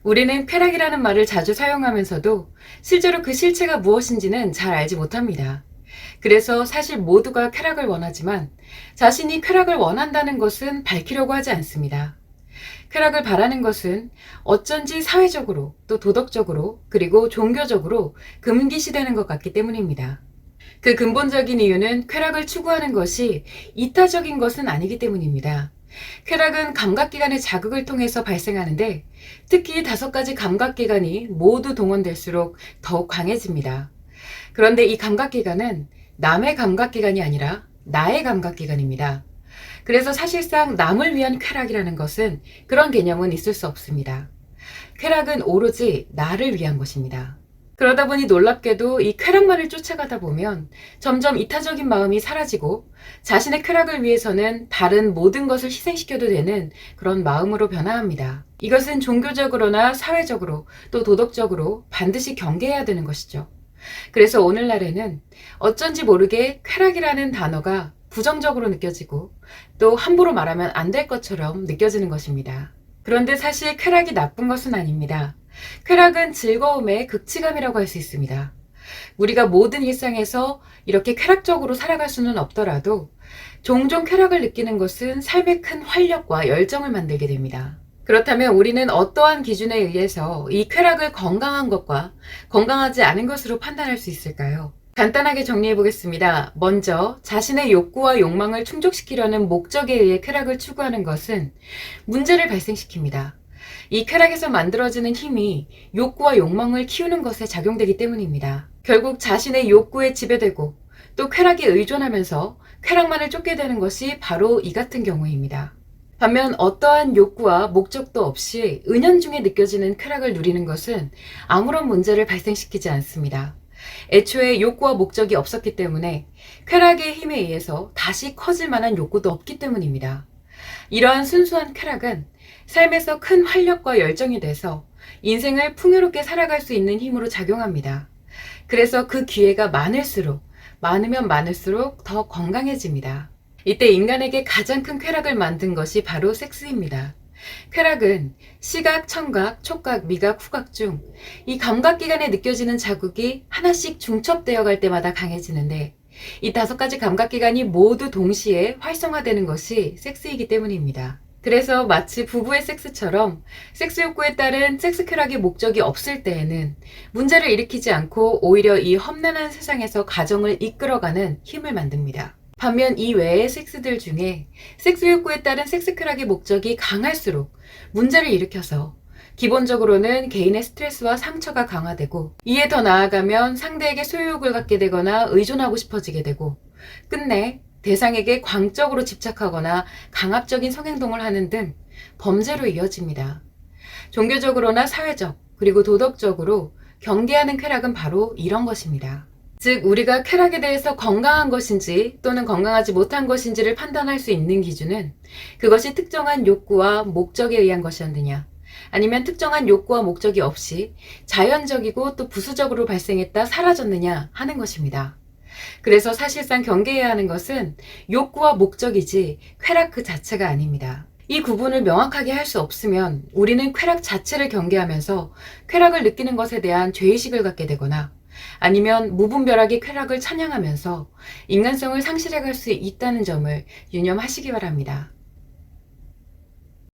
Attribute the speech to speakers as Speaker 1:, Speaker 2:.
Speaker 1: 우리는 쾌락이라는 말을 자주 사용하면서도 실제로 그 실체가 무엇인지는 잘 알지 못합니다. 그래서 사실 모두가 쾌락을 원하지만 자신이 쾌락을 원한다는 것은 밝히려고 하지 않습니다. 쾌락을 바라는 것은 어쩐지 사회적으로 또 도덕적으로 그리고 종교적으로 금기시되는 것 같기 때문입니다. 그 근본적인 이유는 쾌락을 추구하는 것이 이타적인 것은 아니기 때문입니다. 쾌락은 감각기관의 자극을 통해서 발생하는데 특히 5가지 감각기관이 모두 동원될수록 더욱 강해집니다. 그런데 이 감각기관은 남의 감각기관이 아니라 나의 감각기관입니다. 그래서 사실상 남을 위한 쾌락이라는 것은 그런 개념은 있을 수 없습니다. 쾌락은 오로지 나를 위한 것입니다. 그러다 보니 놀랍게도 이 쾌락만을 쫓아가다 보면 점점 이타적인 마음이 사라지고 자신의 쾌락을 위해서는 다른 모든 것을 희생시켜도 되는 그런 마음으로 변화합니다. 이것은 종교적으로나 사회적으로 또 도덕적으로 반드시 경계해야 되는 것이죠. 그래서 오늘날에는 어쩐지 모르게 쾌락이라는 단어가 부정적으로 느껴지고 또 함부로 말하면 안 될 것처럼 느껴지는 것입니다. 그런데 사실 쾌락이 나쁜 것은 아닙니다. 쾌락은 즐거움의 극치감이라고 할 수 있습니다. 우리가 모든 일상에서 이렇게 쾌락적으로 살아갈 수는 없더라도 종종 쾌락을 느끼는 것은 삶의 큰 활력과 열정을 만들게 됩니다. 그렇다면 우리는 어떠한 기준에 의해서 이 쾌락을 건강한 것과 건강하지 않은 것으로 판단할 수 있을까요? 간단하게 정리해 보겠습니다. 먼저 자신의 욕구와 욕망을 충족시키려는 목적에 의해 쾌락을 추구하는 것은 문제를 발생시킵니다. 이 쾌락에서 만들어지는 힘이 욕구와 욕망을 키우는 것에 작용되기 때문입니다. 결국 자신의 욕구에 지배되고 또 쾌락에 의존하면서 쾌락만을 쫓게 되는 것이 바로 이 같은 경우입니다. 반면 어떠한 욕구와 목적도 없이 은연중에 느껴지는 쾌락을 누리는 것은 아무런 문제를 발생시키지 않습니다. 애초에 욕구와 목적이 없었기 때문에 쾌락의 힘에 의해서 다시 커질 만한 욕구도 없기 때문입니다. 이러한 순수한 쾌락은 삶에서 큰 활력과 열정이 돼서 인생을 풍요롭게 살아갈 수 있는 힘으로 작용합니다. 그래서 그 기회가 많으면 많을수록 더 건강해집니다. 이때 인간에게 가장 큰 쾌락을 만든 것이 바로 섹스입니다. 쾌락은 시각, 청각, 촉각, 미각, 후각 중 이 감각기관에 느껴지는 자극이 하나씩 중첩되어 갈 때마다 강해지는데 이 5가지 감각기관이 모두 동시에 활성화되는 것이 섹스이기 때문입니다. 그래서 마치 부부의 섹스처럼 섹스 욕구에 따른 섹스 쾌락의 목적이 없을 때에는 문제를 일으키지 않고 오히려 이 험난한 세상에서 가정을 이끌어가는 힘을 만듭니다. 반면 이 외의 섹스들 중에 섹스 욕구에 따른 섹스 쾌락의 목적이 강할수록 문제를 일으켜서 기본적으로는 개인의 스트레스와 상처가 강화되고 이에 더 나아가면 상대에게 소유욕을 갖게 되거나 의존하고 싶어지게 되고 끝내 대상에게 광적으로 집착하거나 강압적인 성행동을 하는 등 범죄로 이어집니다. 종교적으로나 사회적 그리고 도덕적으로 경계하는 쾌락은 바로 이런 것입니다. 즉 우리가 쾌락에 대해서 건강한 것인지 또는 건강하지 못한 것인지를 판단할 수 있는 기준은 그것이 특정한 욕구와 목적에 의한 것이었느냐 아니면 특정한 욕구와 목적이 없이 자연적이고 또 부수적으로 발생했다 사라졌느냐 하는 것입니다. 그래서 사실상 경계해야 하는 것은 욕구와 목적이지 쾌락 그 자체가 아닙니다. 이 구분을 명확하게 할 수 없으면 우리는 쾌락 자체를 경계하면서 쾌락을 느끼는 것에 대한 죄의식을 갖게 되거나 아니면 무분별하게 쾌락을 찬양하면서 인간성을 상실해갈 수 있다는 점을 유념하시기 바랍니다.